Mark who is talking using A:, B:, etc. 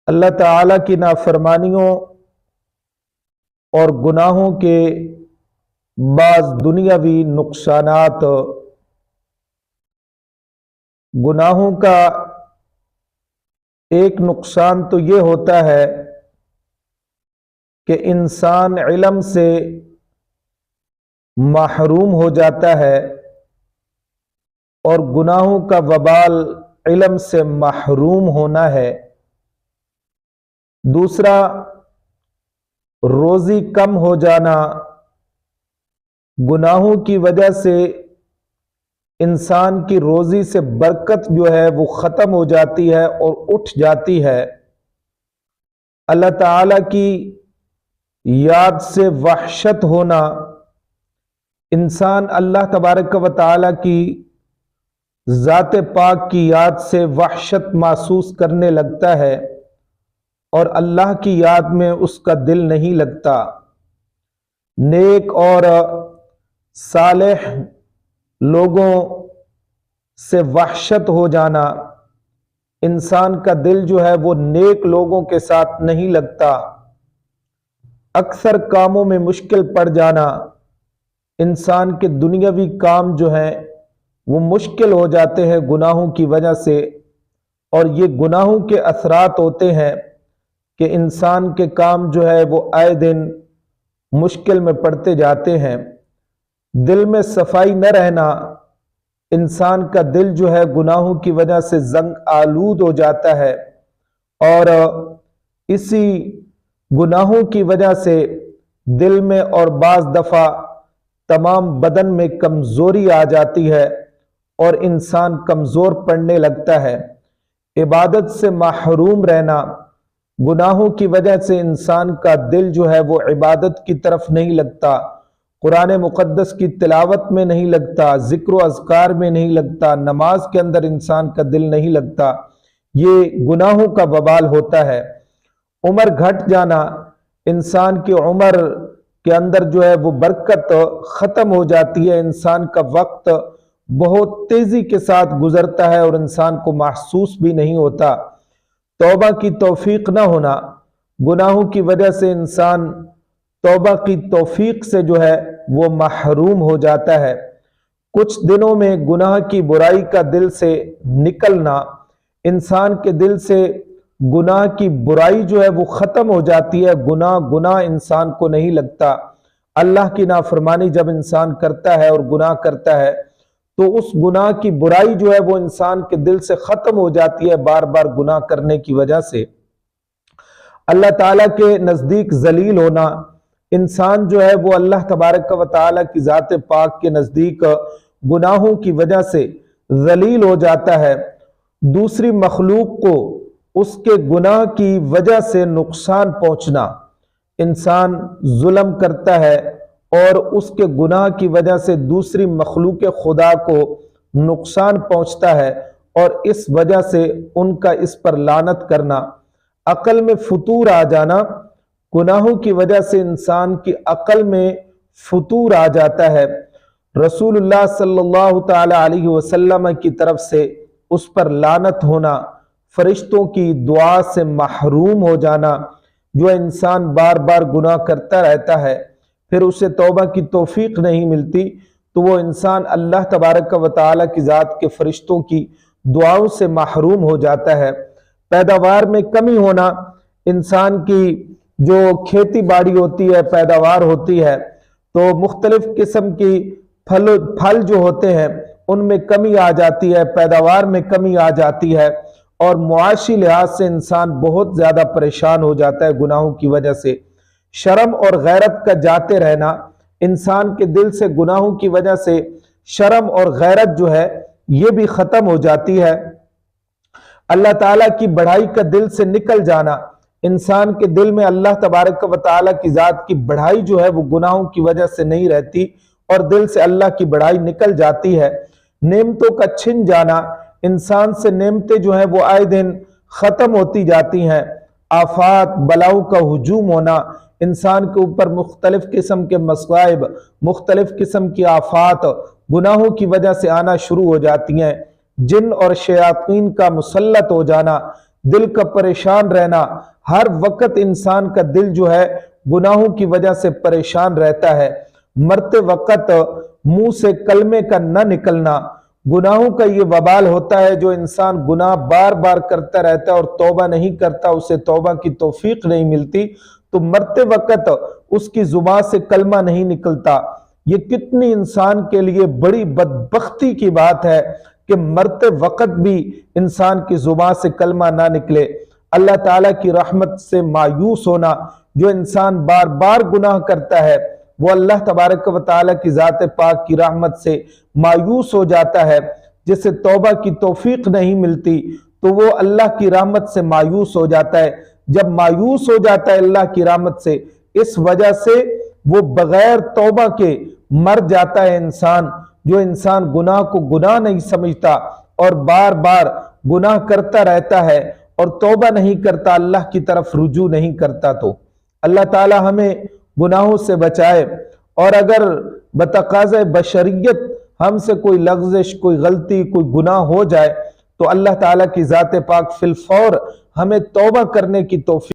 A: اللہ تعالیٰ کی نافرمانیوں اور گناہوں کے بعض دنیاوی نقصانات۔ گناہوں کا ایک نقصان تو یہ ہوتا ہے کہ انسان علم سے محروم ہو جاتا ہے، اور گناہوں کا وبال علم سے محروم ہونا ہے۔ دوسرا، روزی کم ہو جانا۔ گناہوں کی وجہ سے انسان کی روزی سے برکت جو ہے وہ ختم ہو جاتی ہے اور اٹھ جاتی ہے۔ اللہ تعالیٰ کی یاد سے وحشت ہونا۔ انسان اللہ تبارک و تعالیٰ کی ذات پاک کی یاد سے وحشت محسوس کرنے لگتا ہے، اور اللہ کی یاد میں اس کا دل نہیں لگتا۔ نیک اور صالح لوگوں سے وحشت ہو جانا۔ انسان کا دل جو ہے وہ نیک لوگوں کے ساتھ نہیں لگتا۔ اکثر کاموں میں مشکل پڑ جانا۔ انسان کے دنیاوی کام جو ہیں وہ مشکل ہو جاتے ہیں گناہوں کی وجہ سے، اور یہ گناہوں کے اثرات ہوتے ہیں کہ انسان کے کام جو ہے وہ آئے دن مشکل میں پڑتے جاتے ہیں۔ دل میں صفائی نہ رہنا۔ انسان کا دل جو ہے گناہوں کی وجہ سے زنگ آلود ہو جاتا ہے، اور اسی گناہوں کی وجہ سے دل میں اور بعض دفعہ تمام بدن میں کمزوری آ جاتی ہے، اور انسان کمزور پڑنے لگتا ہے۔ عبادت سے محروم رہنا۔ گناہوں کی وجہ سے انسان کا دل جو ہے وہ عبادت کی طرف نہیں لگتا، قرآن مقدس کی تلاوت میں نہیں لگتا، ذکر و اذکار میں نہیں لگتا، نماز کے اندر انسان کا دل نہیں لگتا۔ یہ گناہوں کا وبال ہوتا ہے۔ عمر گھٹ جانا۔ انسان کی عمر کے اندر جو ہے وہ برکت ختم ہو جاتی ہے۔ انسان کا وقت بہت تیزی کے ساتھ گزرتا ہے اور انسان کو محسوس بھی نہیں ہوتا۔ توبہ کی توفیق نہ ہونا۔ گناہوں کی وجہ سے انسان توبہ کی توفیق سے جو ہے وہ محروم ہو جاتا ہے۔ کچھ دنوں میں گناہ کی برائی کا دل سے نکلنا۔ انسان کے دل سے گناہ کی برائی جو ہے وہ ختم ہو جاتی ہے۔ گناہ انسان کو نہیں لگتا۔ اللہ کی نافرمانی جب انسان کرتا ہے اور گناہ کرتا ہے تو اس گناہ کی برائی جو ہے وہ انسان کے دل سے ختم ہو جاتی ہے بار بار گناہ کرنے کی وجہ سے۔ اللہ تعالیٰ کے نزدیک ذلیل ہونا۔ انسان جو ہے وہ اللہ تبارک و تعالیٰ کی ذات پاک کے نزدیک گناہوں کی وجہ سے ذلیل ہو جاتا ہے۔ دوسری مخلوق کو اس کے گناہ کی وجہ سے نقصان پہنچنا۔ انسان ظلم کرتا ہے اور اس کے گناہ کی وجہ سے دوسری مخلوق خدا کو نقصان پہنچتا ہے، اور اس وجہ سے ان کا اس پر لعنت کرنا۔ عقل میں فتور آ جانا۔ گناہوں کی وجہ سے انسان کی عقل میں فتور آ جاتا ہے۔ رسول اللہ صلی اللہ تعالی علیہ وسلم کی طرف سے اس پر لعنت ہونا۔ فرشتوں کی دعا سے محروم ہو جانا۔ جو انسان بار بار گناہ کرتا رہتا ہے، پھر اسے توبہ کی توفیق نہیں ملتی، تو وہ انسان اللہ تبارک و تعالیٰ کی ذات کے فرشتوں کی دعاؤں سے محروم ہو جاتا ہے۔ پیداوار میں کمی ہونا۔ انسان کی جو کھیتی باڑی ہوتی ہے، پیداوار ہوتی ہے، تو مختلف قسم کی پھل جو ہوتے ہیں ان میں کمی آ جاتی ہے، پیداوار میں کمی آ جاتی ہے، اور معاشی لحاظ سے انسان بہت زیادہ پریشان ہو جاتا ہے گناہوں کی وجہ سے۔ شرم اور غیرت کا جاتے رہنا۔ انسان کے دل سے گناہوں کی وجہ سے شرم اور غیرت جو ہے یہ بھی ختم ہو جاتی ہے۔ اللہ تعالیٰ کی بڑائی کا دل سے نکل جانا۔ انسان کے دل میں اللہ تبارک و تعالیٰ کی ذات کی بڑائی جو ہے وہ گناہوں کی وجہ سے نہیں رہتی، اور دل سے اللہ کی بڑائی نکل جاتی ہے۔ نعمتوں کا چھن جانا۔ انسان سے نعمتیں جو ہیں وہ آئے دن ختم ہوتی جاتی ہیں۔ آفات بلاؤں کا ہجوم ہونا۔ انسان کے اوپر مختلف قسم کے مصائب، مختلف قسم کی آفات گناہوں کی وجہ سے آنا شروع ہو جاتی ہیں۔ جن اور شیاطین کا مسلط ہو جانا۔ دل کا پریشان رہنا، ہر وقت انسان کا دل جو ہے گناہوں کی وجہ سے پریشان رہتا ہے، مرتے وقت منہ سے کلمے کا نہ نکلنا، گناہوں کا یہ وبال ہوتا ہے۔ جو انسان گناہ بار بار کرتا رہتا ہے اور توبہ نہیں کرتا، اسے توبہ کی توفیق نہیں ملتی، تو مرتے وقت اس کی زبان سے کلمہ نہیں نکلتا۔ یہ کتنی انسان کے لیے بڑی بدبختی کی بات ہے کہ مرتے وقت بھی انسان کی زبان سے کلمہ نہ نکلے۔ اللہ تعالیٰ کی رحمت سے مایوس ہونا، جو انسان بار بار گناہ کرتا ہے وہ اللہ تبارک و تعالیٰ کی ذات پاک کی رحمت سے مایوس ہو جاتا ہے، جسے توبہ کی توفیق نہیں ملتی تو وہ اللہ کی رحمت سے مایوس ہو جاتا ہے۔ جب مایوس ہو جاتا ہے اللہ کی رحمت سے، اس وجہ سے وہ بغیر توبہ کے مر جاتا ہے انسان۔ جو انسان گناہ کو گناہ نہیں سمجھتا اور بار بار گناہ کرتا رہتا ہے اور توبہ نہیں کرتا، اللہ کی طرف رجوع نہیں کرتا، تو اللہ تعالی ہمیں گناہوں سے بچائے۔ اور اگر بتقاضۂ بشریت ہم سے کوئی لغزش، کوئی غلطی، کوئی گناہ ہو جائے تو اللہ تعالیٰ کی ذات پاک فی الفور ہمیں توبہ کرنے کی توفیق